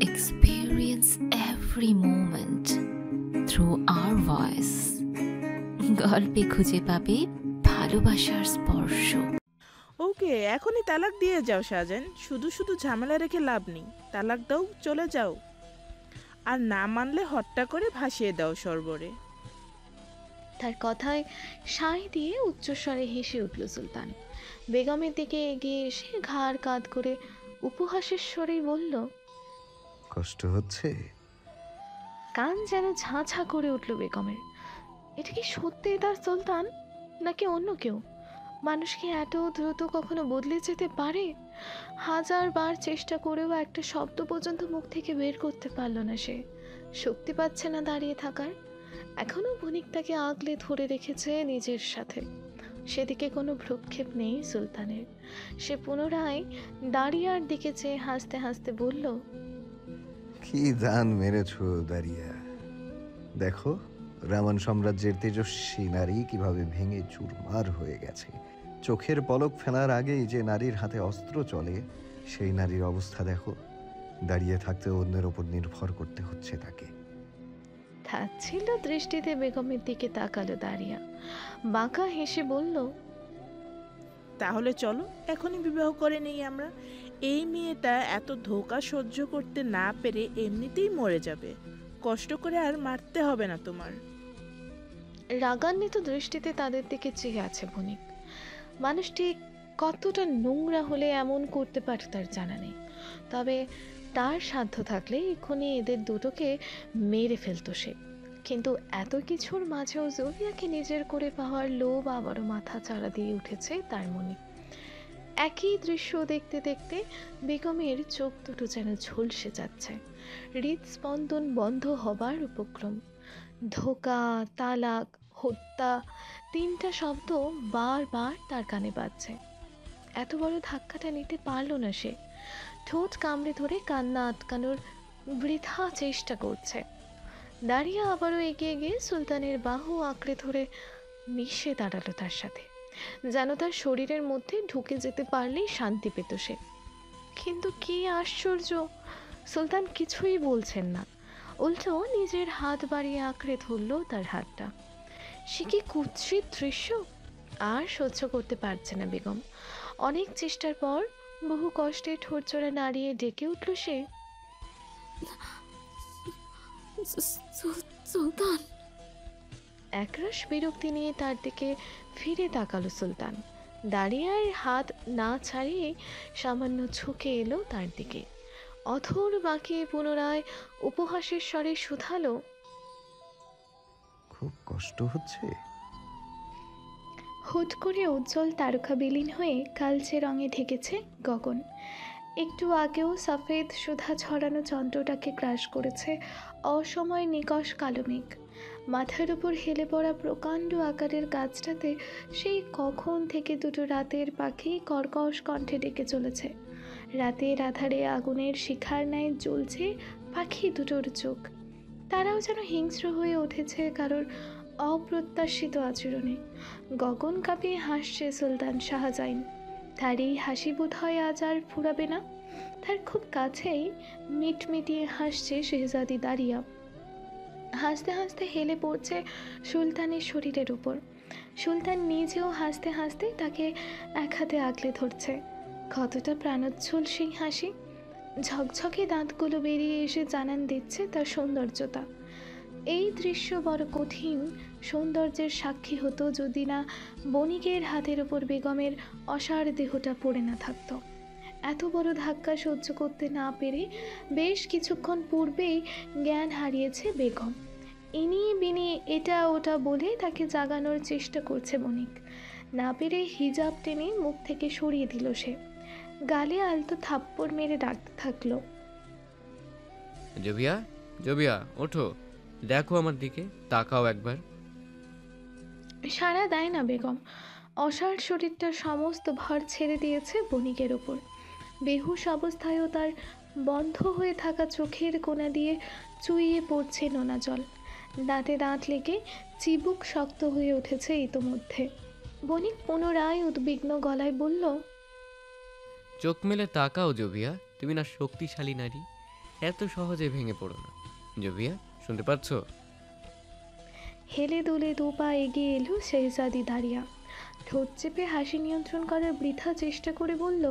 experience every moment through our voice. গল্পে খুঁজে পাবে ভালোবাসার স্পর্শ। ওকে, এখনই তালাক দিয়ে যাও শাহজাহান। শুধু শুধু ঝামেলা রেখে লাভ নেই। তালাক দাও, চলে যাও। আর না মানলে হত্যা করে ভাসিয়ে দাও সরোবরে। তার কথায় সায় দিয়ে উচ্চস্বরে হেসে উঠল সুলতান। বেগমের দিকে এগিয়ে এসে ঘাড় কাঁধ করে উপহাসের স্বরেই বলল, কষ্ট হচ্ছে? কান যেন ঝাঁ করে উঠল বেগমের। এটা কি সত্যি তার সুলতান, নাকি অন্য কেউ? মানুষ কি এত দ্রুত কখনো বদলে যেতে পারে? 1000 বার চেষ্টা করেও একটা শব্দ পর্যন্ত মুখ থেকে বের করতে পারল না সে। শক্তি পাচ্ছে না দাঁড়িয়ে থাকার। এখনো বণিক তাকে আগলে ধরে রেখেছে নিজের সাথে। সেদিকে কোনো ভ্রুক্ষেপ নেই সুলতানের। সে পুনরায় দাঁড়িয়ার দিকে চেয়ে হাসতে হাসতে বলল, কি দান মেরেছ দারিয়া। দেখো রামান সাম্রাজ্যের তেজস্বী নারী কিভাবে ভেঙে চুরমার হয়ে গেছে। চোখের পলক ফেলার আগেই যে নারীর হাতে অস্ত্র চলে, সেই নারীর অবস্থা দেখো। দাঁড়িয়ে থাকতে অন্যের ওপর নির্ভর করতে হচ্ছে তাকে। তাচ্ছিল্য দৃষ্টিতে বেগমের দিকে তাকালো দাঁড়িয়া। বাঁকা হেসে বলল, তাহলে চলো এখনই বিবাহ করে নেই আমরা। এই মেয়েটা এত ধোঁকা সহ্য করতে না পেরে এমনিতেই মরে যাবে। কষ্ট করে আর মারতে হবে না তোমার। রাগান্বিত দৃষ্টিতে তাদের দিকে চেয়ে আছে বণিক। মানুষটি কতটা নোংরা হলে এমন করতে পারে তার জানা নেই। তবে তার সাধ্য থাকলে এক্ষুনি এদের দুটোকে মেরে ফেলতো সে। কিন্তু এত কিছুর মাঝেও জোবিয়াকে নিজের করে পাওয়ার লোভ আবারও মাথা চাড়া দিয়ে উঠেছে তার মনে। একই দৃশ্য দেখতে দেখতে বেগমের চোখ দুটো যেন ঝলসে যাচ্ছে। হৃদস্পন্দন বন্ধ হবার উপক্রম। ধোকা, তালাক, হত্যা, 3টা শব্দ বারবার তার কানে বাজছে। এত বড় ধাক্কাটা নিতে পারল না সে। ঠোঁট কামড়ে ধরে কান্না আটকানোর বৃথা চেষ্টা করছে। দাঁড়িয়ে আবারও এগিয়ে গিয়ে সুলতানের বাহু আঁকড়ে ধরে মিশে দাঁড়ালো তার সাথে, যেন তার শরীরের মধ্যে ঢুকে যেতে পারলেই শান্তি পেত সে। কিন্তু কি আশ্চর্য, সুলতান কিছুই বলছেন না। উল্টো নিজের হাত বাড়িয়ে আঁকড়ে ধরল তার হাতটা। সে কি কুৎসিত দৃশ্য! আর সহ্য করতে পারছে না বেগম। অনেক চেষ্টার পর বহু কষ্টে ঠোঁটজোড়া নাড়িয়ে ডেকে উঠল সে, সুলতান। একরাশ বিরক্তি নিয়ে তার দিকে ফিরে তাকালো সুলতান। দাঁড়িয়ার হাত না ছাড়িয়ে সামান্য ঝুঁকে এলো তার দিকে। অথর বাঁকিয়ে পুনরায় উপহাসের স্বরে শুধালো, খুব কষ্ট হচ্ছে? হুট করে উজ্জ্বল তারকা বিলীন হয়ে কালচে রঙে ঢেকেছে গগন। একটু আগেও সফেদ সুধা ছড়ানো চন্দ্রটাকে গ্রাস করেছে অসময় নিকষ কালো মেঘ। মাথার উপর হেলে পড়া প্রকাণ্ড আকারের গাছটাতে সেই কখন থেকে দুটো রাতের পাখি কর্কশ কণ্ঠে ডেকে চলেছে। রাতের আধারে আগুনের শিখার ন্যায় জ্বলছে পাখি দুটোর চোখ। তারাও যেন হিংস্র হয়ে উঠেছে কারোর অপ্রত্যাশিত আচরণে। গগন কাঁপিয়ে হাসছে সুলতান শাহজাইন। তার এই হাসি বোধ হয় আজ আর ফুরাবে না। তার খুব কাছেই মিটমিটিয়ে হাসছে শেহজাদি দাঁড়িয়া। হাসতে হাসতে হেলে পড়ছে সুলতানের শরীরের উপর। সুলতান নিজেও হাসতে হাসতে তাকে এক হাতে আগলে ধরছে। কতটা প্রাণোচ্ছল সেই হাসি! ঝকঝকে দাঁতগুলো বেরিয়ে এসে জানান দিচ্ছে তার সৌন্দর্যতা। এই দৃশ্য বড় কঠিন সৌন্দর্যের সাক্ষী হতো যদি না বণিকের হাতের ওপর বেগমের অসার দেহটা পড়ে না থাকত। এত বড় ধাক্কা সহ্য করতে না পেরে বেশ কিছুক্ষণ পূর্বেই জ্ঞান হারিয়েছে বেগম। ইনিয়ে বিনিয়ে এটা ওটা বলে তাকে জাগানোর চেষ্টা করছে বণিক। না পেরে হিজাব টেনে মুখ থেকে সরিয়ে দিল সে। গালে আলতো থাপ্পড় মেরে ডাকতে থাকলো, জবিয়া, জবিয়া ওঠো, দেখো আমার দিকে, তাকাও একবার। সাড়া দেয় না বেগম। অসাড় শরীরটা সমস্ত ভর ছেড়ে দিয়েছে বণিকের ওপর। বেহুশ অবস্থায়ও তার বন্ধ হয়ে থাকা চোখের কোণা দিয়ে চুইয়ে পড়ছে নোনা জল। দাঁতে দাঁত লেগে চিবুক শক্ত হয়ে উঠেছে ইতোমধ্যে। বণিক পুনরায় উদ্বিগ্ন গলায় বলল, চোখ মেলে তাকাও জবিয়া, তুমি না শক্তিশালী নারী। এত সহজে ভেঙে পড়ো না। জুবিয়া, শুনতে পাচ্ছ? হেলে দুলে দু পা এগিয়ে এলো শেহজাদি দাঁড়িয়া। ঠোঁট চেপে হাসি নিয়ন্ত্রণ করার বৃথা চেষ্টা করে বলল,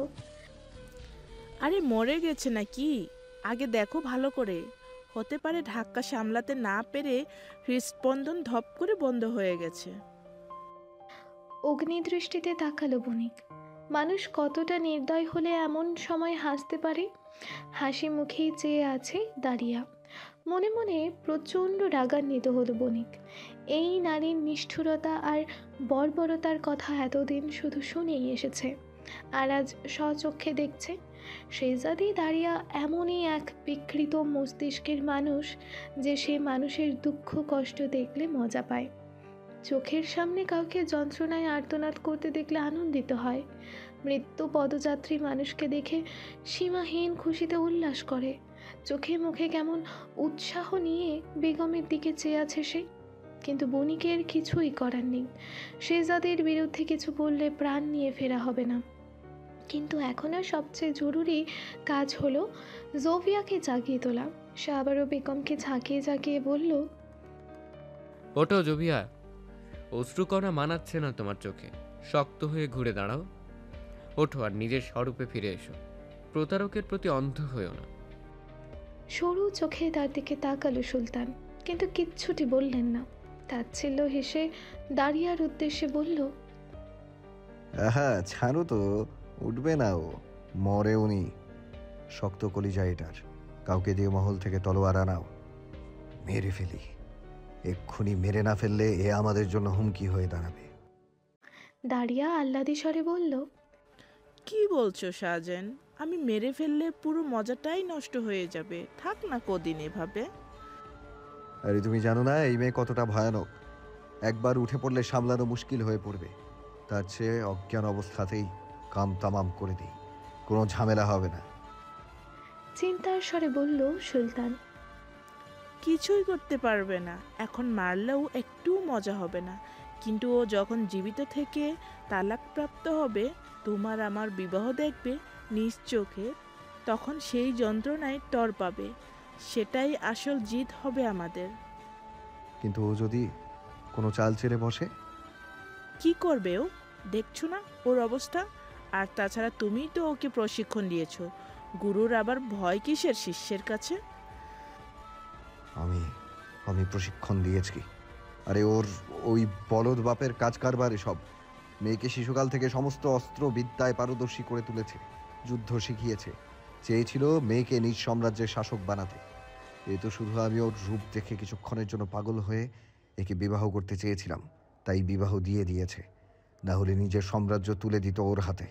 আরে মরে গেছে নাকি? আগে দেখো ভালো করে। হতে পারে ধাক্কা সামলাতে না পেরে হৃদস্পন্দন ধপ করে বন্ধ হয়ে গেছে। অগ্নিদৃষ্টিতে তাকালো বণিক। মানুষ কতটা নির্দয় হলে এমন সময় হাসতে পারে? হাসি মুখেই চেয়ে আছে দাঁড়িয়া। মনে মনে প্রচণ্ড রাগান্বিত হলো বণিক। এই নারীর নিষ্ঠুরতা আর বর্বরতার কথা এতদিন শুধু শুনেই এসেছে, আর আজ স্বচক্ষে দেখছে। শেহজাদি দাঁড়িয়া এমনই এক বিকৃত মস্তিষ্কের মানুষ যে সে মানুষের দুঃখ কষ্ট দেখলে মজা পায়। চোখের সামনে কাউকে যন্ত্রণায় আর্তনাদ করতে দেখলে আনন্দিত হয়। মৃত্যু পদযাত্রী মানুষকে দেখে সীমাহীন খুশিতে উল্লাস করে। চোখে মুখে কেমন উৎসাহ নিয়ে বেগমের দিকে চেয়ে আছে সে। কিন্তু বণিকের কিছুই করার নেই। শেহজাদের বিরুদ্ধে কিছু বললে প্রাণ নিয়ে ফেরা হবে না। কিন্তু এখন আর সবচেয়ে জরুরি কাজ হলো জোভিয়াকে জাগিয়ে তোলা। সে আবারও বেগমকে ঝাঁকিয়ে ঝাঁকিয়ে বলল, ওঠো জুবিয়া, অশ্রুকণা মানাচ্ছে না তোমার চোখে। শক্ত হয়ে ঘুরে দাঁড়াও। ওঠো আর নিজের স্বরূপে ফিরে এসো। প্রতারকের প্রতি অন্ধ হয়েও না। সরু চোখে তার দিকে তাকালো সুলতান, কিন্তু কিচ্ছুটি বললেন না। তাচ্ছিল্য হেসে দাঁড়িয়ার উদ্দেশ্যে বলল, আহা ছাড়ো তো, উঠবে না ও, মরে উনি। শক্ত কলিজা এটার, কাউকে দিয়ে মহল থেকে তলোয়ার আনাও, মেরে ফেলি। এক্ষুনি মেরে না ফেললে এ আমাদের জন্য হুমকি হয়ে দাঁড়াবে। দাঁড়িয়া আহ্লাদি স্বরে বলল, কি বলছো শাহজান? আমি মেরে ফেললে পুরো মজাটাই নষ্ট হয়ে যাবে। থাক না কদিন এভাবে। আরে তুমি জানো না এই মেয়ে কতটা ভয়ানক? একবার উঠে পড়লে সামলানো মুশকিল হয়ে পড়বে। তার চেয়ে অজ্ঞান অবস্থাতেই কাম তামাম করে দিই, কোনো ঝামেলা হবে না। চিন্তার স্বরে বলল সুলতান। কিছুই করতে পারবে না। এখন মারলেও একটু মজা হবে না। কিন্তু ও যখন জীবিত থেকে তালাকপ্রাপ্ত হবে, তোমার আমার বিবাহ দেখবে নিজ চোখে, তখন সেই যন্ত্রণায় টর পাবে। সেটাই আসল জিত হবে আমাদের। কিন্তু ও যদি কোনো চাল চেলে বসে? কি করবে ও? দেখছো না ওর অবস্থা? আর তাছাড়া তুমিই তো ওকে প্রশিক্ষণ দিয়েছো। গুরুর আবার ভয় কিসের শিষ্যের কাছে? আমি আমি প্রশিক্ষণ দিয়েছি। আরে ওর ওই বলদ বাপের কাজ কারবার সব। মেয়েকে শিশুকাল থেকে সমস্ত অস্ত্র বিদ্যায় পারদর্শী করে তুলেছে, যুদ্ধ শিখিয়েছে। চেয়েছিল মেয়েকে নিজ সাম্রাজ্যের শাসক বানাতে। এ তো শুধু আমি ওর রূপ দেখে কিছুক্ষণের জন্য পাগল হয়ে একে বিবাহ করতে চেয়েছিলাম, তাই বিবাহ দিয়ে দিয়েছে। না হলে নিজের সাম্রাজ্য তুলে দিত ওর হাতে।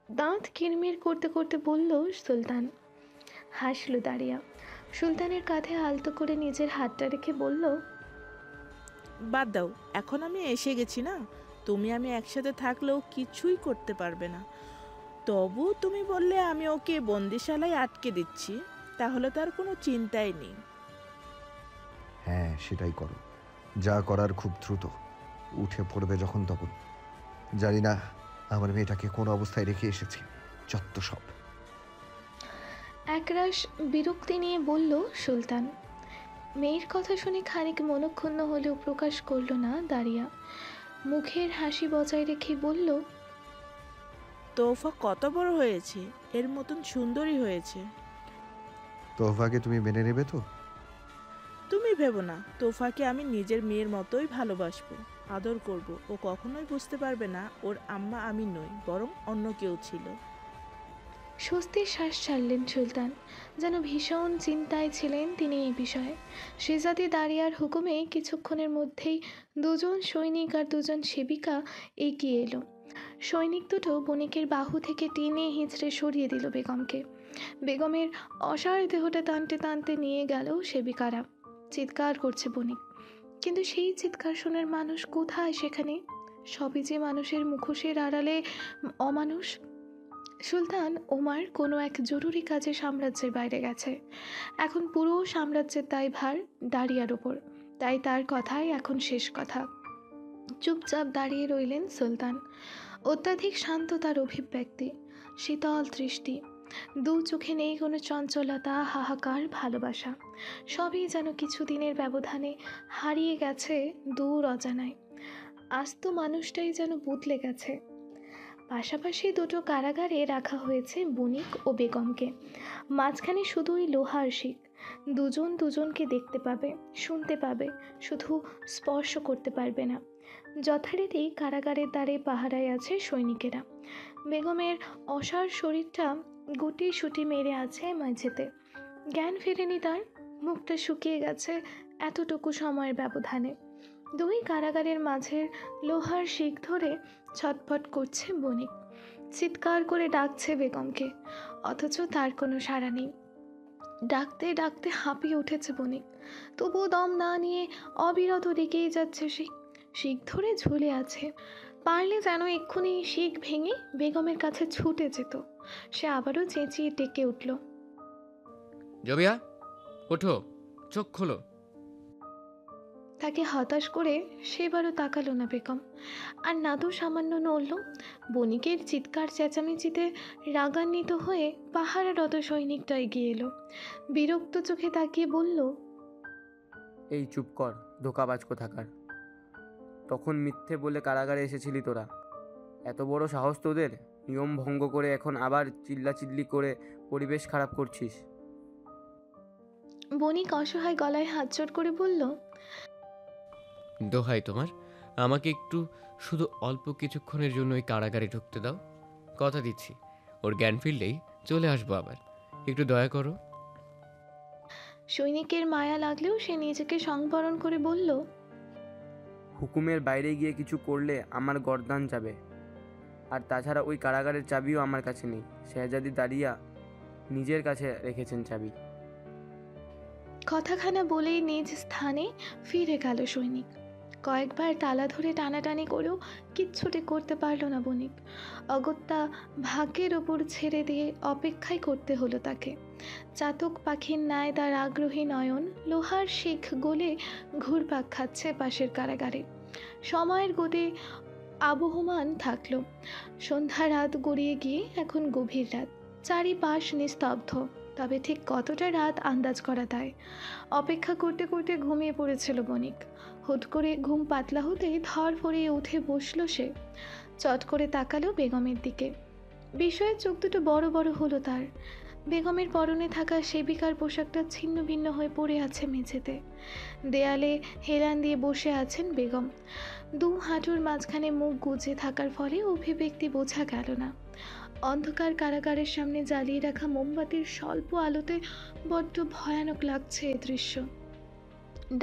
দাঁত কিরমির করতে করতে বলল সুলতান। হাসল দাঁড়িয়া। সুলতানের কাঁধে আলতো করে নিজের হাতটা রেখে বলল, বাদ দাও, এখন আমি এসে গেছি না। তুমি আমি একসাথে থাকলেও কিছুই করতে পারবে না। তবু তুমি বললে আমি ওকে বন্দিশালায় আটকে দিচ্ছি, তাহলে তার কোনো চিন্তাই নেই। হ্যাঁ সেটাই করো, যা করার খুব দ্রুত। উঠে পড়বে যখন তখন। জানি না আমার মেয়েটাকে কোন অবস্থায় রেখে এসেছে, যত সব। একরাশ বিরক্তি নিয়ে বলল সুলতান। মেয়ের কথা শুনে খানিক মনক্ষুণ্ণ হলেও প্রকাশ করল না দাঁড়িয়া। মুখের হাসি বজায় রেখে বলল, তোফা কত বড় হয়েছে, এর মতন সুন্দরী হয়েছে। তোহফাকে তুমি মেনে নেবে তো? তুমি ভেবো না, তোফাকে আমি নিজের মেয়ের মতোই ভালোবাসবো, আদর করব। ও কখনোই বুঝতে পারবে না ওর আম্মা আমি নই, বরং অন্য কেউ ছিল। স্বস্তির শ্বাস ছাড়লেন সুলতান। যেন ভীষণ চিন্তায় ছিলেন তিনি এই বিষয়ে। শেহজাদি দাঁড়িয়ার হুকুমে কিছুক্ষণের মধ্যেই দুজন সৈনিক আর দুজন সেবিকা এগিয়ে এলো। সৈনিক দুটো বণিকের বাহু থেকে টেনে হিঁচড়ে সরিয়ে দিল বেগমকে। বেগমের অসাড় দেহটা টানতে টানতে নিয়ে গেল সেবিকারা। চিৎকার করছে বণিক, কিন্তু সেই চিৎকার শোনার মানুষ কোথায় সেখানে? সবই যে মানুষের মুখোশের আড়ালে অমানুষ। সুলতান ওমার কোনো এক জরুরি কাজে সাম্রাজ্যের বাইরে গেছে। এখন পুরো সাম্রাজ্যের দায়ভার দাঁড়িয়ার ওপর, তাই তার কথাই এখন শেষ কথা। চুপচাপ দাঁড়িয়ে রইলেন সুলতান। অত্যাধিক শান্ত তার অভিব্যক্তি, শীতল দৃষ্টি। দু চোখে নেই কোনো চঞ্চলতা, হাহাকার, ভালোবাসা। সবই যেন কিছুদিনের ব্যবধানে হারিয়ে গেছে দূর অজানায়। আস্ত মানুষটাই যেন বদলে গেছে। পাশাপাশি দুটো কারাগারে রাখা হয়েছে বণিক ও বেগমকে। মাঝখানে শুধুই লোহার শিক। দুজন দুজনকে দেখতে পাবে, শুনতে পাবে, শুধু স্পর্শ করতে পারবে না। যথারীতি কারাগারের দ্বারে পাহারায় আছে সৈনিকেরা। বেগমের অসার শরীরটা গুটি সুটি মেরে আছে মেঝেতে। জ্ঞান ফেরেনি তার, মুখটা শুকিয়ে গেছে এতটুকু সময়ের ব্যবধানে। দুই কারাগারের মাঝের লোহার শিক ধরে ছটফট করছে বণিক। চিৎকার করে ডাকছে বেগমকে, অথচ তার কোনো সাড়া নেই। ডাকতে ডাকতে হাঁপিয়ে উঠেছে বণিক, তবুও দম না নিয়ে অবিরত ডেকেই যাচ্ছে সে। শিক ধরে ঝুলে আছে, পারলে যেন এক্ষুনি শিক ভেঙে বেগমের কাছে ছুটে যেত। সে আবারও চেঁচিয়ে ডেকে উঠল, জবিয়া, ওঠো, চোখ খোলো। তাকে হতাশ করে সেবারও তাকালো না বেগম, আর না তো সামান্য নড়ল। বণিকের চিৎকার চেঁচামেচিতে রাগান্বিত হয়ে পাহারারত সৈনিকটা এগিয়ে এলো। বিরক্ত চোখে তাকিয়ে বলল, এই চুপ কর, ধোকাবাজ কোথাকার। তখন মিথ্যে বলে কারাগারে এসেছিলি তোরা। এত বড় সাহস তোদের, নিয়ম ভঙ্গ করে এখন আবার চিল্লাচিল্লি করে পরিবেশ খারাপ করছিস। বণিক অসহায় গলায় হাত জোড় করে বলল, দোহাই তোমার, আমাকে একটু, শুধু অল্প কিছুক্ষণের জন্য ওই কারাগারে ঢুকতে দাও। কথা দিচ্ছি, ওর জ্ঞান ফিরলেই চলে আসবো আবার। একটু দয়া করো। সৈনিকের মায়া লাগলেও সে নিজেকে সংবরণ করে বলল, হুকুমের বাইরে গিয়ে কিছু করলে আমার গর্দান যাবে। আর তাছাড়া ওই কারাগারের চাবিও আমার কাছে নেই। শেহজাদি দাঁড়িয়া নিজের কাছে রেখেছেন চাবি। কথাখানা বলেই নিজ স্থানে ফিরে গেল সৈনিক। কয়েকবার তালা ধরে টানাটানি করেও কিচ্ছুটি করতে পারল না বণিক। অগত্যা ভাগ্যের ওপর ছেড়ে দিয়ে অপেক্ষাই করতে হলো তাকে। চাতক পাখির ন্যায় তার আগ্রহী নয়ন লোহার শিখ গলে ঘুরপাক খাচ্ছে পাশের কারাগারে। সময়ের গতি আবহমান থাকলো। সন্ধ্যা রাত গড়িয়ে গিয়ে এখন গভীর রাত। চারিপাশ নিস্তব্ধ, তবে ঠিক কতটা রাত আন্দাজ করা দেয়। অপেক্ষা করতে করতে ঘুমিয়ে পড়েছিল বণিক। হুট করে ঘুম পাতলা হতেই ধর ফরিয়ে উঠে বসল সে। চট করে তাকালো বেগমের দিকে। বিষয়ের চোখ দুটো বড় বড় হলো তার। বেগমের পরনে থাকা সেবিকার পোশাকটা ছিন্ন ভিন্ন হয়ে পড়ে আছে মেঝেতে। দেয়ালে হেলান দিয়ে বসে আছেন বেগম। দু হাঁটুর মাঝখানে মুখ গুজে থাকার ফলে অভিব্যক্তি বোঝা গেল না। অন্ধকার কারাগারের সামনে জ্বালিয়ে রাখা মোমবাতির স্বল্প আলোতে বড্ড ভয়ানক লাগছে এ দৃশ্য।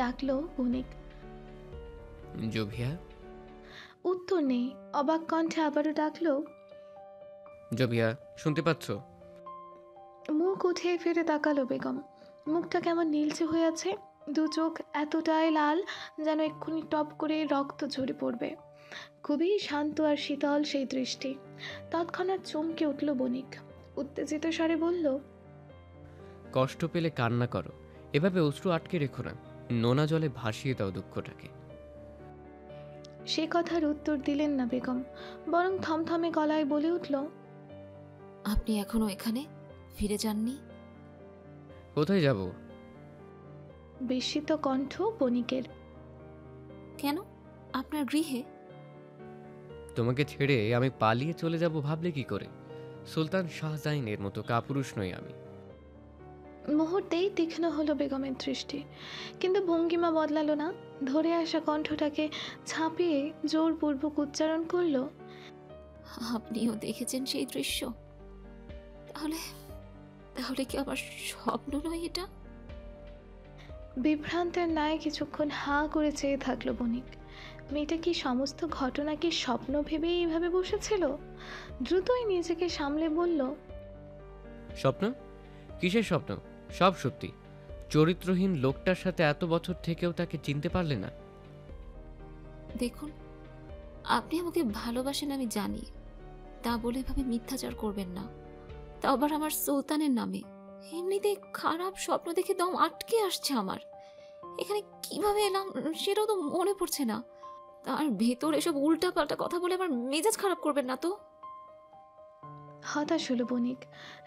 ডাকলো বণিক, জবিয়া। উত্তর নেই। অবাক কণ্ঠে আবারও ডাকলো, জবিয়া, শুনতে পাচ্ছ? মুখ উঠে ফিরে তাকালো বেগম। মুখটা কেমন নীলচে হয়ে আছে, দু চোখ এতটাই লাল যেন এক্ষুনি টপ করে রক্ত ঝরে পড়বে। খুবই শান্ত আর শীতল সেই দৃষ্টি। তৎক্ষণাৎ চমকে উঠল বণিক। উত্তেজিত স্বরে বলল, কষ্ট পেলে কান্না করো, এভাবে অশ্রু আটকে রেখো না। নোনা জলে ভাসিয়ে দাও দুঃখটাকে। সে কথার উত্তর দিলেন না বেগম, বরং থমথমে গলায় বলে উঠল, আপনি এখনো এখানে ফিরে যাননি? কোথায় যাব? বিস্মিত কণ্ঠ বণিকের। কেন, আপনার গৃহে? তোমাকে ছেড়ে আমি পালিয়ে চলে যাব ভাবলে কি করে? সুলতান শাহজাইনের মতো কাপুরুষ নই আমি। মুহূর্তেই তীক্ষ্ণ হলো বেগমের দৃষ্টি, কিন্তু ভঙ্গিমা বদলালো না। ধরে আসা কণ্ঠটাকে ছাপিয়ে জোরপূর্বক উচ্চারণ করলো, আপনিও দেখেছেন সেই দৃশ্য? তাহলে তাহলে কি আমার স্বপ্ন নয় এটা? বিভ্রান্তের ন্যায় কিছুক্ষণ হাঁ করে চেয়ে থাকলো বণিক। মেয়েটা কি সমস্ত ঘটনাকে স্বপ্ন ভেবে এইভাবে বসেছিল? দ্রুতই নিজেকে সামলে বলল, স্বপ্ন? কিসের স্বপ্ন? সব সত্যি। চরিত্রহীন লোকটার সাথে এত বছর থেকেও তাকে চিনতে পারলে না? দেখুন, আপনি আমাকে ভালোবাসেন আমি জানি, তা বলে এভাবে মিথ্যাচার করবেন না। তা আবার আমার সুলতানের নামে। এমনিতে খারাপ স্বপ্ন দেখে দম আটকে আসছে আমার। এখানে কিভাবে এলাম সেটাও তো মনে পড়ছে না। তার ভেতর এসব উল্টা পাল্টা কথা বলে আমার মেজাজ খারাপ করবেন না তো? হতাশ হলো বণিক।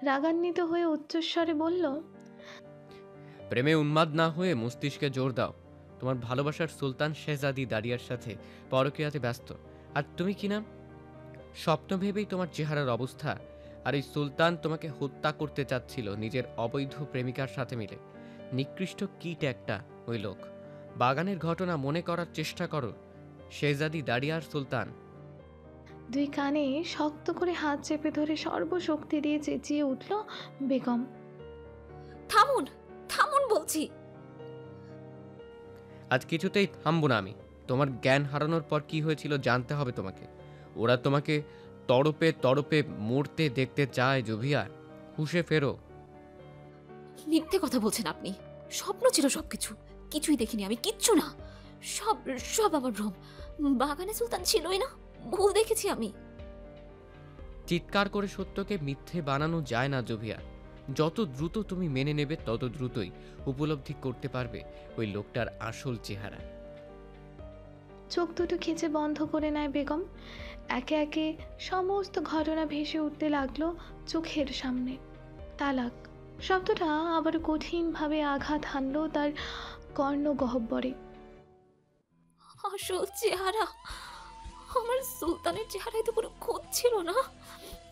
রাগান্বিত হয়ে উচ্চস্বরে বলল, প্রেমে উন্মাদ না হয়ে মস্তিষ্কে জোর দাও। তোমার ভালোবাসার সুলতান শেহজাদি দারিয়ার সাথে পরকীয়াতে ব্যস্ত, আর তুমি কি নাম? স্বপ্ন ভেবেই তোমার চেহারার অবস্থা। আর এই সুলতান তোমাকে হত্যা করতে চাচ্ছিল নিজের অবৈধ প্রেমিকার সাথে মিলে। নিকৃষ্ট কীট একটা ওই লোক। বাগানের ঘটনা মনে করার চেষ্টা করো। শেহজাদি দারিয়ার সুলতান। দুই কানে শক্ত করে হাত চেপে ধরে সর্বশক্তি দিয়ে চেঁচিয়ে উঠল বেগম। থামুন, থামুন বলছি। আজ কিছুতেই থামবো না আমি। তোমার জ্ঞান হারানোর পর কি হয়েছিল জানতে হবে তোমাকে। ওরা তোমাকে তড়পে তড়পে মরতে দেখতে চায় জুভিয়া। হুঁশে ফেরো। মিথ্যে কথা বলছেন আপনি। স্বপ্ন ছিল সবকিছু। কিছুই দেখিনি আমি, কিচ্ছু না। সব সব আমার ভ্রম। বাগানে সুলতান ছিলই না, ভুল দেখেছি আমি। চিৎকার করে সত্যকে মিথ্যে বানানো যায় না জুভিয়া। যত দ্রুত তুমি মেনে নেবে তত দ্রুতই উপলব্ধি করতে পারবে ওই লোকটার আসল চেহারা। চোখ দুটো খিচে বন্ধ করে নেয় বেগম। একে একে সমস্ত ঘটনা ভেসে উঠতে লাগলো চোখের সামনে। তালাক শব্দটা আবার কঠিনভাবে আঘাত হানল তার কর্ণগহ্বরে। আসল চেহারা? আমার সুলতানের চেহারায় তো কোনো খোঁজ ছিল না,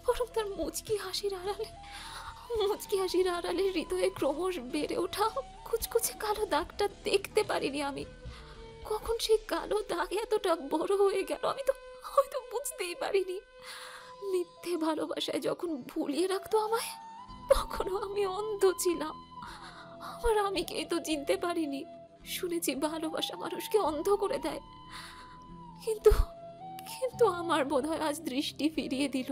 বরং তার মুচকি হাসির আড়ালে হৃদয়ে ক্রমশ বেড়ে ওঠা কুচকুচে কালো দাগটা দেখতে পারিনি আমি। কখন সেই কালো দাগ এতটা বড় হয়ে গেল আমি তো হয়তো বুঝতেই পারিনি। মিথ্যে ভালোবাসায় যখন ভুলিয়ে রাখতো আমায়, তখনও আমি অন্ধ ছিলাম। আমার আমিকেই তো চিনতে পারিনি। শুনেছি ভালোবাসা মানুষকে অন্ধ করে দেয়, কিন্তু কিন্তু আমার বোধহয় আজ দৃষ্টি ফিরিয়ে দিল,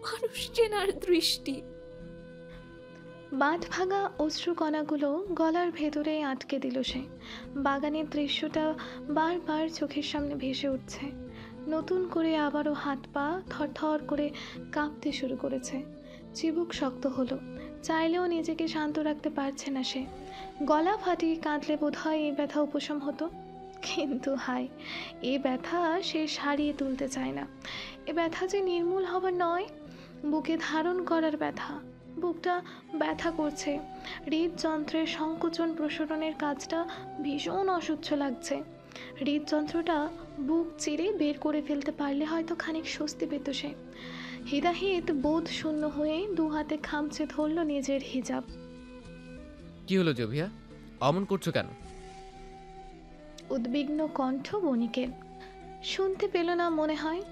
মানুষ চেনার দৃষ্টি। বাঁধ ভাঙা অশ্রুকণাগুলো গলার ভেতরে আটকে দিল সে। বাগানের দৃশ্যটা বারবার চোখের সামনে ভেসে উঠছে। নতুন করে আবারও হাত পা থরথর করে কাঁপতে শুরু করেছে। চিবুক শক্ত হলো, চাইলেও নিজেকে শান্ত রাখতে পারছে না সে। গলা ফাটিয়ে কাঁদলে বোধহয় এই ব্যথা উপশম হতো, কিন্তু হায়, এ ব্যথা সে সারিয়ে তুলতে চায় না। এ ব্যথা যে নির্মূল হবার নয়, বুকে ধারণ করার ব্যথা। বুকটা ব্যথা করছে, হৃদযন্ত্রের সংকোচন প্রসারণের কাজটা ভীষণ অসহ্য লাগছে। হৃদযন্ত্রটা বুক চিরে বের করে ফেলতে পারলে হয়তো খানিক স্বস্তি পেত সে। হিদাহিত বোধ শূন্য হয়ে দু হাতে খামচে ধরল নিজের হিজাব। কি হলো জুভিয়া, অমন করছো কেন? উদ্বিগ্ন কণ্ঠ বণিকের। শুনতে পেল না মনে হয়।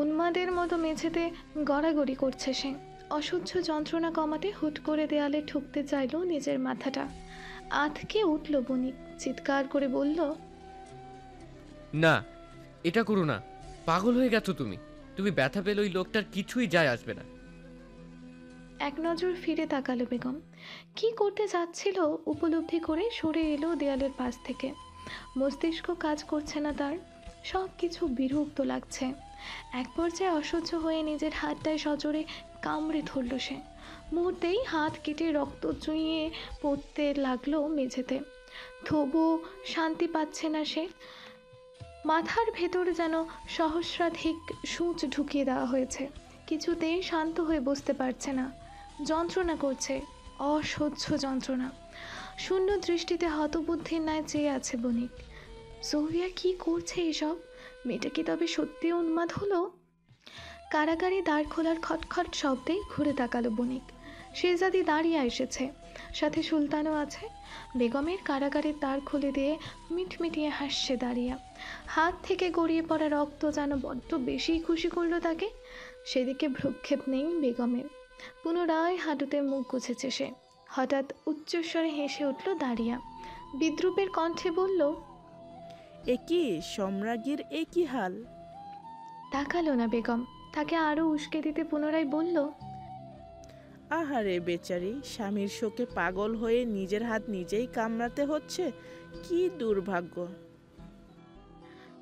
উন্মাদের মতো মেঝেতে গড়াগড়ি করছে সে। অসহ্য যন্ত্রণা কমাতে হুট করে দেয়ালে ঠুকতে চাইল নিজের মাথাটা। আঁতকে উঠল বণিক, চিৎকার করে বলল, না, এটা করো না। পাগল হয়ে গেছো তুমি। তুমি ব্যথা পেলে ওই লোকটার কিছুই যায় আসবে না। এক নজর ফিরে তাকালো বেগম। কি করতে যাচ্ছিল উপলব্ধি করে সরে এলো দেয়ালের পাশ থেকে। মস্তিষ্ক কাজ করছে না তার, সব কিছু বিরক্ত লাগছে। এক পর্যায়ে অসহ্য হয়ে নিজের হাতটায় সজোরে কামড়ে ধরল সে। মুহূর্তেই হাত কেটে রক্ত চুইয়ে পড়তে লাগলো মেঝেতে। তবুও শান্তি পাচ্ছে না সে। মাথার ভেতরে যেন সহস্রাধিক সূচ ঢুকিয়ে দেওয়া হয়েছে। কিছুতেই শান্ত হয়ে বসতে পারছে না। যন্ত্রণা করছে, অসহ্য যন্ত্রণা। শূন্য দৃষ্টিতে হতবুদ্ধির ন্যায় চেয়ে আছে বণিক। জুভিয়া কি করছে এসব? মেয়েটা কি তবে সত্যি উন্মাদ হলো? কারাগারে দ্বার খোলার খটখট শব্দে ঘুরে তাকালো বণিক। শেহজাদি দাঁড়িয়ে এসেছে, সাথে সুলতানও আছে। বেগমের কারাগারের দ্বার খুলে দিয়ে মিটমিটিয়ে হাসছে দাঁড়িয়া। হাত থেকে গড়িয়ে পড়া রক্ত যেন বড্ড বেশি খুশি করলো তাকে। সেদিকে ভ্রুক্ষেপ নেই বেগমের। পুনরায় হাঁটুতে মুখ গুছেছে সে। হঠাৎ উচ্চস্বরে হেসে উঠল দাঁড়িয়া। বিদ্রুপের কণ্ঠে বলল, এ কি সম্রাজ্ঞীর, এ কি হাল? তাকালো না বেগম। তাকে আরও উস্কে দিতে পুনরায় বলল, আহারে বেচারি, স্বামীর শোকে পাগল হয়ে নিজের হাত নিজেই কামড়াতে হচ্ছে। কি দুর্ভাগ্য।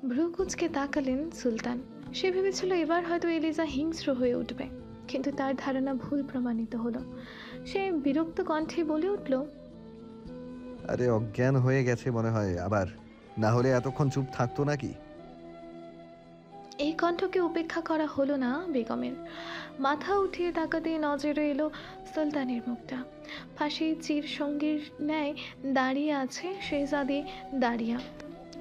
ভ্রু কুঁচকে তাকালেন সুলতান। সে ভেবেছিল এবার হয়তো এলিজা হিংস্র হয়ে উঠবে, কিন্তু তার ধারণা ভুল প্রমাণিত হলো। সে বিরক্ত কণ্ঠে বলে উঠল, আরে অজ্ঞান হয়ে গেছে মনে হয় আবার, না হলে এতক্ষণ চুপ থাকতো নাকি? এই কণ্ঠকে উপেক্ষা করা হলো না বেগমের। মাথা উঠিয়ে তাকাতেই নজরে এলো সুলতানের মুখটা। পাশে চির সঙ্গীর ন্যায় দাঁড়িয়ে আছে শেহজাদি দাঁড়িয়া।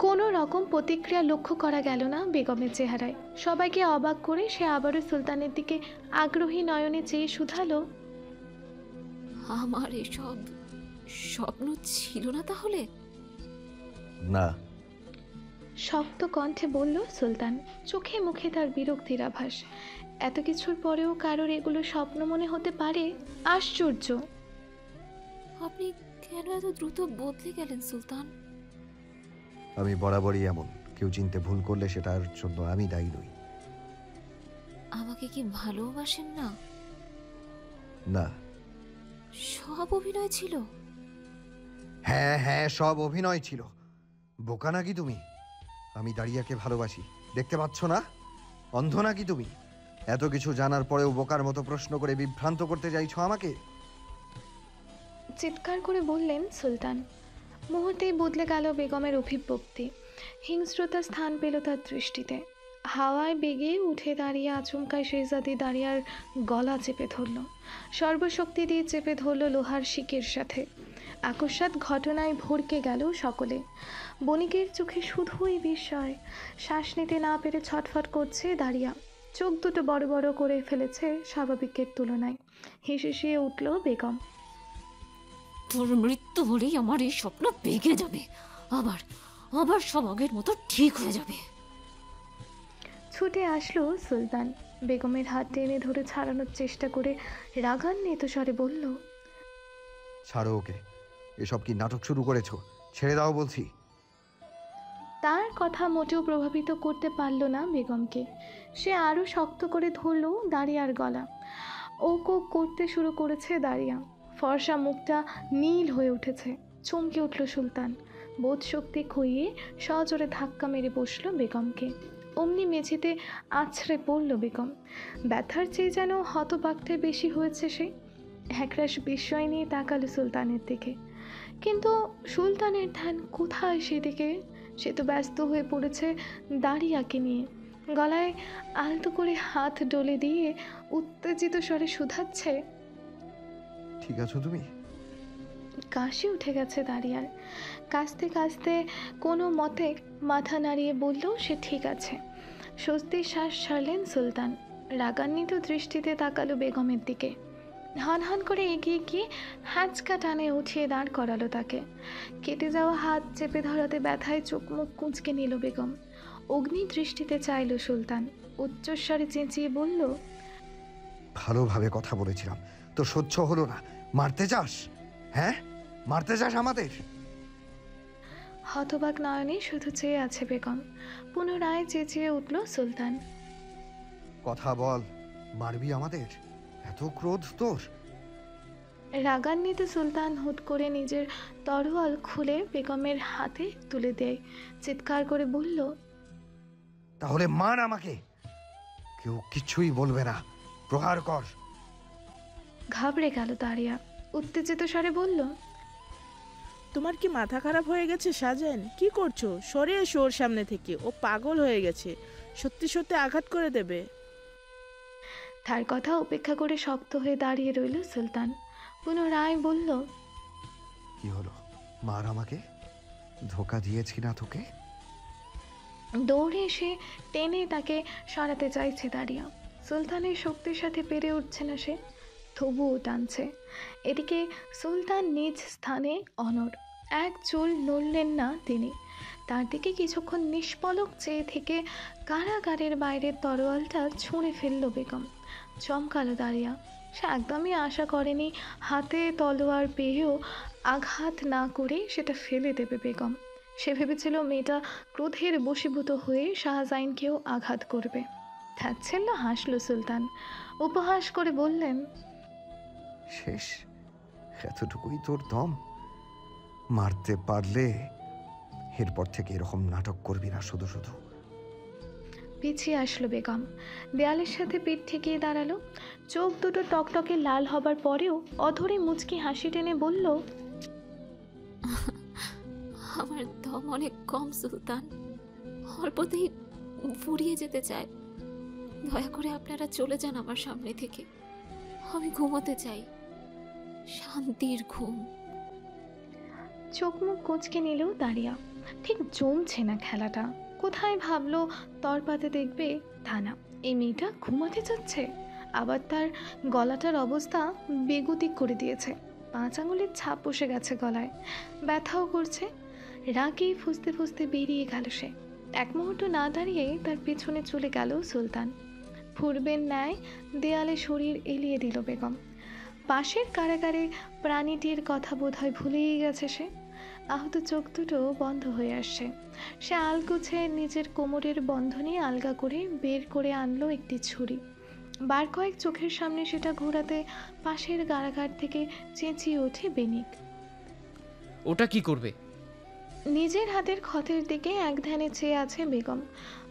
কোনো রকম প্রতিক্রিয়া লক্ষ্য করা গেল না বেগমের চেহারায়। সবাইকে অবাক করে সে আবারও সুলতানের দিকে আগ্রহী নয়নে চেয়ে শুধালো, আমার এসব স্বপ্ন ছিল না তাহলে? না। শক্ত কণ্ঠে বলল সুলতান, চোখে মুখে তার বিরক্তির আভাস। এত কিছুর পরেও কারোর এগুলো স্বপ্ন মনে হতে পারে? আশ্চর্য। আপনি কেন এত দ্রুত বদলে গেলেন সুলতান? আমি বরাবরই এমন, কেউ চিনতে ভুল করলে সেটার জন্য আমি দায়ী নই। আমাকে কি ভালোবাসেন না? না। সব অভিনয় ছিল? হ্যাঁ হ্যাঁ, সব অভিনয় ছিল। বোকা নাকি তুমি? আমি দাঁড়িয়াকে ভালোবাসি, দেখতে পাচ্ছ না? অন্ধ নাকি তুমি? এত কিছু জানার পরেও বোকার মতো প্রশ্ন করে বিভ্রান্ত করতে চাইছো আমাকে? চিৎকার করে বললেন সুলতান। মুহূর্তেই বদলে গেল বেগমের অভিব্যক্তি। হিংস্রতা স্থান পেল তার দৃষ্টিতে। হাওয়ায় বেগে উঠে দাঁড়িয়ে আচমকায় শেহজাদি দাঁড়িয়ার গলা চেপে ধরল। সর্বশক্তি দিয়ে চেপে ধরল লোহার শিকের সাথে। আকস্মাৎ ঘটনায় ভরকে গেল সকলে। বণিকের চোখে শুধুই বিস্ময়। শ্বাস নিতে না পেরে ছটফট করছে দাঁড়িয়া। চোখ দুটো বড় বড় করে ফেলেছে স্বাভাবিকের তুলনায়। হেসে উঠল বেগম। তোর মৃত্যু হলেই আমার এই স্বপ্ন ভেঙে যাবে, আবার আবার সব আগের মতো ঠিক হয়ে যাবে। ছুটে আসলো সুলতান। বেগমের হাত টেনে ধরে ছাড়ানোর চেষ্টা করে রাগান্বিত স্বরে বলল, ছাড়ো ওকে। এসব কি নাটক শুরু করেছো? ছেড়ে দাও বলছি। তার কথা মোটেও প্রভাবিত করতে পারল না বেগমকে। সে আরও শক্ত করে ধরল দাঁড়িয়ার গলা। ওকো করতে শুরু করেছে দাঁড়িয়া। ফর্সা মুখটা নীল হয়ে উঠেছে। চমকে উঠল সুলতান। বোধ শক্তি খুইয়ে সজোরে ধাক্কা মেরে বসল বেগমকে। অমনি মেঝেতে আছড়ে পড়ল বেগম। ব্যথার চেয়ে যেন হতবাকটা বেশি হয়েছে সে। একরাশ বিস্ময় নিয়ে তাকালো সুলতানের দিকে, কিন্তু সুলতানের ধ্যান কোথায় সেদিকে। সে তো ব্যস্ত হয়ে পড়েছে দাঁড়িয়াকে নিয়ে। গলায় আলতো করে হাত ডলে দিয়ে উত্তেজিত স্বরে শুধাচ্ছে, ঠিক আছো তুমি? কাশি উঠে গেছে দাঁড়িয়ার। কাশতে কাশতে কোনো মতে মাথা নাড়িয়ে বলল সে ঠিক আছে। স্বস্তির শ্বাস ছাড়লেন সুলতান। রাগান্বিত দৃষ্টিতে তাকালো বেগমের দিকে। হন করে এগিয়ে গিয়ে হ্যাঁচকা টানে উঠিয়ে দাঁড় করালো তাকে। কেটে যাওয়া হাত চেপে ধরাতে ব্যথায় চোখ মুখ কুঁচকে নিল বেগম। অগ্নি দৃষ্টিতে চাইল সুলতান। উচ্চস্বরে চেঁচিয়ে বলল, ভালোভাবে কথা বলেছিলাম, তো সহ্য হলো না? মারতে চাস? হ্যাঁ, মারতে চাস আমাদের? হতবাক নয়নে শুধু চেয়ে আছে বেগম। পুনরায় চেঁচিয়ে উঠল সুলতান, কথা বল, মারবি আমাদের? এত ক্রোধ তোর? রাগান্বিত সুলতান হুট করে নিজের তরোয়াল খুলে বেগমের হাতে তুলে দেয়। চিৎকার করে বলল, তাহলে মার আমাকে। কেউ কিছুই বলবে না, প্রহার কর। ঘাবড়ে গেল দাঁড়িয়া। উত্তেজিত স্বরে বলল, তোমার কি মাথা খারাপ হয়ে গেছে সাজেন? কি করছো? সরে এসো ওর সামনে থেকে। ও পাগল হয়ে গেছে, সত্যি সত্যি আঘাত করে দেবে। তার কথা উপেক্ষা করে শক্ত হয়ে দাঁড়িয়ে রইল সুলতান। পুনরায় বলল, কি হলো? মার আমাকে। ধোকা দিয়েছি না তোকে? দৌড়ে এসে টেনে তাকে সরাতে চাইছে দাঁড়িয়া। সুলতানের শক্তির সাথে পেরে উঠছে না সে, তবুও টানছে। এদিকে সুলতান নিজ স্থানে অনড়। এক চুল নড়লেন না তিনি। তার দিকে কিছুক্ষণ নিষ্পলক চেয়ে থেকে কারাগারের বাইরের তরোয়ালটা ছুঁড়ে ফেলল বেগম। চমকালো দাঁড়িয়া। সে একদমই আশা করেনি হাতে তলোয়ার পেয়েও আঘাত না করে সেটা ফেলে দেবে বেগম। সে ভেবেছিল মেয়েটা ক্রোধের বশীভূত হয়ে শাহজাইনকেও আঘাত করবে। তাচ্ছিল্য হাসল সুলতান। উপহাস করে বললেন, শেষ? এতটুকুই তোর দম? মারতে পারলে এরপর থেকে এরকম নাটক করবি না শুধু শুধু। পিছিয়ে আসলো বেগম। দেয়ালের সাথে পিঠ ঠেকিয়ে দাঁড়ালো। চোখ দুটো টকটকে লাল হবার পরেও অধরে মুচকি হাসি টেনে বলল, আমার দম অনেক কম সুলতান, অল্পতেই ফুরিয়ে যেতে চায়। দয়া করে আপনারা চলে যান আমার সামনে থেকে। আমি ঘুমোতে চাই, শান্তির ঘুম। চোখ মুখ কুঁচকে নিলেও দাঁড়িয়া। ঠিক জমছে না খেলাটা। কোথায় ভাবলো তরপাতে দেখবে, তা না, এই মেয়েটা ঘুমাতে যাচ্ছে। আবার তার গলাটার অবস্থা বেগতিক করে দিয়েছে। 5 আঙুলের ছাপ বসে গেছে গলায়, ব্যথাও করছে। রাগে ফুসতে ফুসতে বেরিয়ে গেল সে। এক মুহূর্ত না দাঁড়িয়ে তার পেছনে চলে গেল সুলতান। পূর্বের ন্যায় দেয়ালে শরীর এলিয়ে দিল বেগম। পাশের কারাগারে প্রাণীটির কথা বোধহয় ভুলেই গেছে সে। আহত চোখ দুটো বন্ধ হয়ে আসছে। সে আলগুছে নিজের কোমরের বন্ধনী আলগা করে বের করে আনলো একটি ছুরি। বার কয়েক চোখের সামনে সেটা ঘোরাতে পাশের কারাগার থেকে চেঁচিয়ে ওঠে বেনিক। ওটা কি করবে? নিজের হাতের ক্ষতের দিকে এক ধ্যানে চেয়ে আছে বেগম।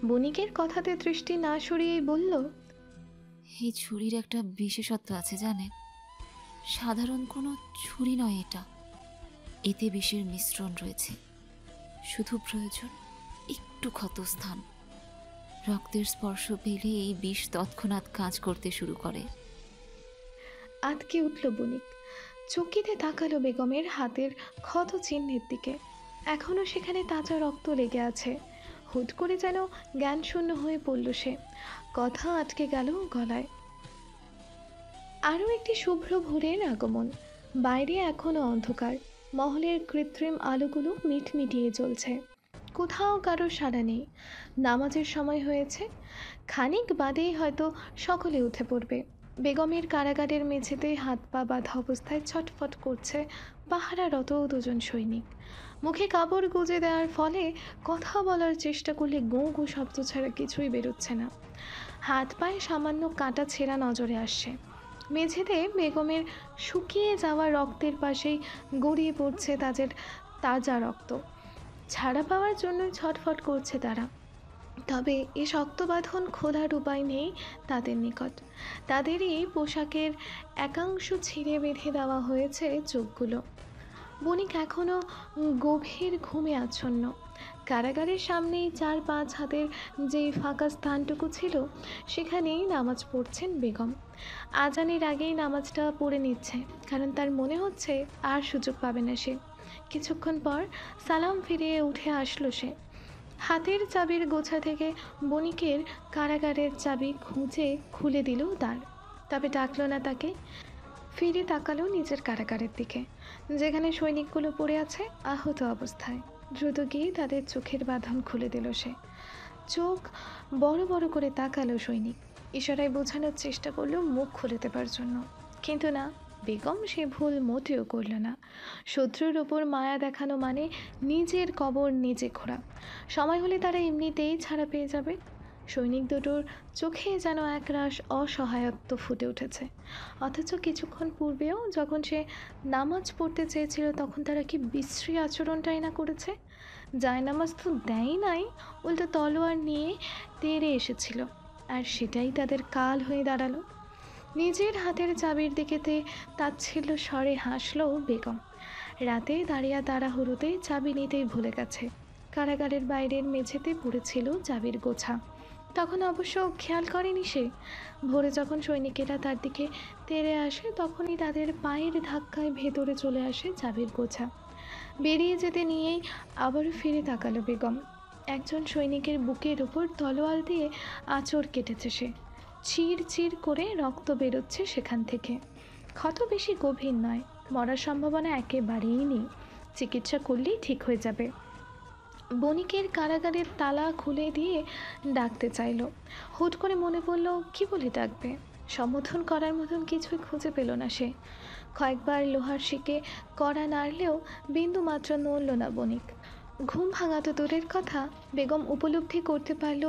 বণিকের কথাতে দৃষ্টি না সরিয়েই বলল, এই ছুরির একটা বিশেষত্ব আছে জানেন? সাধারণ কোনো ছুরি নয় এটা। এতে বিষের মিশ্রণ রয়েছে। শুধু প্রয়োজন একটু ক্ষতস্থান। রক্তের স্পর্শ পেলে এই বিষ তৎক্ষণাৎ কাজ করতে শুরু করে। আতকে উঠল বণিক। চকিতে তাকালো বেগমের হাতের ক্ষত চিহ্নের দিকে। এখনো সেখানে তাজা রক্ত লেগে আছে। হুট করে যেন জ্ঞান শূন্য হয়ে পড়ল সে। কথা আটকে গেল গলায়। আরও একটি শুভ্র ভোরের আগমন। বাইরে এখনো অন্ধকার। মহলের কৃত্রিম আলোগুলো মিটমিটিয়ে জ্বলছে। কোথাও কারো সাড়া নেই। নামাজের সময় হয়েছে। খানিক বাদেই হয়তো সকলে উঠে পড়বে। বেগমের কারাগারের মেঝেতে হাত পা বাঁধা অবস্থায় ছটফট করছে পাহারারত 2জন সৈনিক। মুখে কাপড় গুজে দেওয়ার ফলে কথা বলার চেষ্টা করলে গো গো শব্দ ছাড়া কিছুই বেরোচ্ছে না। হাত পায়ে সামান্য কাটা ছেঁড়া নজরে আসছে। মেঝেতে বেগমের শুকিয়ে যাওয়া রক্তের পাশেই গড়িয়ে পড়ছে তাদের তাজা রক্ত। ছাড়া পাওয়ার জন্য ছটফট করছে তারা। তবে এ শক্তবাঁধন খোলার উপায় নেই তাদের নিকট। তাদেরই পোশাকের একাংশ ছিঁড়ে বেঁধে দেওয়া হয়েছে চোখগুলো। বণিক এখনও গভীর ঘুমে আচ্ছন্ন। কারাগারের সামনেই 4-5 হাতের যেই ফাঁকা স্থানটুকু ছিল সেখানেই নামাজ পড়ছেন বেগম। আজানের আগেই নামাজটা পড়ে নিচ্ছে, কারণ তার মনে হচ্ছে আর সুযোগ পাবে না সে। কিছুক্ষণ পর সালাম ফিরিয়ে উঠে আসলো সে। হাতের চাবির গোছা থেকে বণিকের কারাগারের চাবি খুঁজে খুলে দিল দ্বার। তবে ডাকলো না তাকে। ফিরে তাকালো নিজের কারাগারের দিকে, যেখানে সৈনিকগুলো পড়ে আছে আহত অবস্থায়। দ্রুত গিয়ে তাদের চোখের বাঁধন খুলে দিল সে। চোখ বড় বড় করে তাকালো সৈনিক। ইশারায় বোঝানোর চেষ্টা করলো মুখ খুলে দেবার জন্য, কিন্তু না, বেগম সে ভুল মোটেও করল না। শত্রুর ওপর মায়া দেখানো মানে নিজের কবর নিজে খোঁড়া। সময় হলে তারা এমনিতেই ছাড়া পেয়ে যাবে। সৈনিক দুটোর চোখে যেন একরাশ অসহায়ত্ব ফুটে উঠেছে। অথচ কিছুক্ষণ পূর্বেও যখন সে নামাজ পড়তে চেয়েছিল তখন তারা কি বিশ্রী আচরণটাই না করেছে। জায়নামাজ তো দেয় নাই, উল্টো তলোয়ার নিয়ে তেড়ে এসেছিল। আর সেটাই তাদের কাল হয়ে দাঁড়ালো। নিজের হাতের চাবির দিকেতে তাচ্ছিল্য স্বরে হাসল বেগম। রাতে দাঁড়িয়ে তাড়াহুড়োতে চাবি নিতেই ভুলে গেছে। কারাগারের বাইরের মেঝেতে পড়েছিল চাবির গোছা। তখন অবশ্য খেয়াল করেনি সে। ভোরে যখন সৈনিকেরা তার দিকে তেড়ে আসে তখনই তাদের পায়ের ধাক্কায় ভেতরে চলে আসে চাবির গোছা। বেরিয়ে যেতে নিয়েই আবারও ফিরে তাকালো বেগম। একজন সৈনিকের বুকের ওপর তলোয়ার দিয়ে আঁচড় কেটেছে সে। চির চির করে রক্ত বেরোচ্ছে সেখান থেকে। ক্ষত বেশি গভীর নয়, মরার সম্ভাবনা একেবারেই নেই। চিকিৎসা করলেই ঠিক হয়ে যাবে। বণিকের কারাগারের তালা খুলে দিয়ে ডাকতে চাইল। হুট করে মনে পড়ল কি বলে ডাকবে। সম্বোধন করার মতন কিছুই খুঁজে পেল না সে। কয়েকবার লোহার শিকে কড়া নাড়লেও বিন্দু মাত্র নড়ল না বণিক। ঘুম ভাঙা তো দূরের কথা, বেগম উপলব্ধি করতে পারল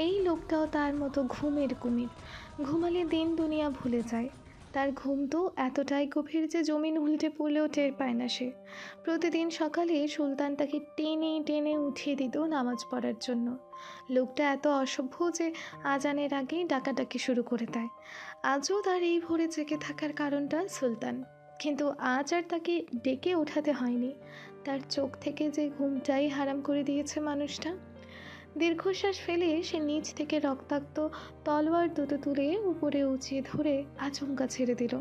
এই লোকটাও তার মতো ঘুমের কুমির। ঘুমালে দিন দুনিয়া ভুলে যায়। তার ঘুম তো এতটাই গভীর যে জমিন উল্টে পড়লেও টের পায় না সে। প্রতিদিন সকালে সুলতান তাকে টেনে টেনে উঠিয়ে দিত নামাজ পড়ার জন্য। লোকটা এত অসভ্য যে আজানের আগেই ডাকাডাকি শুরু করে দেয়। আজও তার এই ভোরে জেগে থাকার কারণটা সুলতান, কিন্তু আজ আর তাকে ডেকে ওঠাতে হয়নি। তার চোখ থেকে যে ঘুমটাই হারাম করে দিয়েছে মানুষটা। দীর্ঘশ্বাস ফেলে সে নিচ থেকে রক্তাক্ত তলোয়ার দুটো তুলে উপরে উঁচিয়ে ধরে আচমকা ছেড়ে দিল।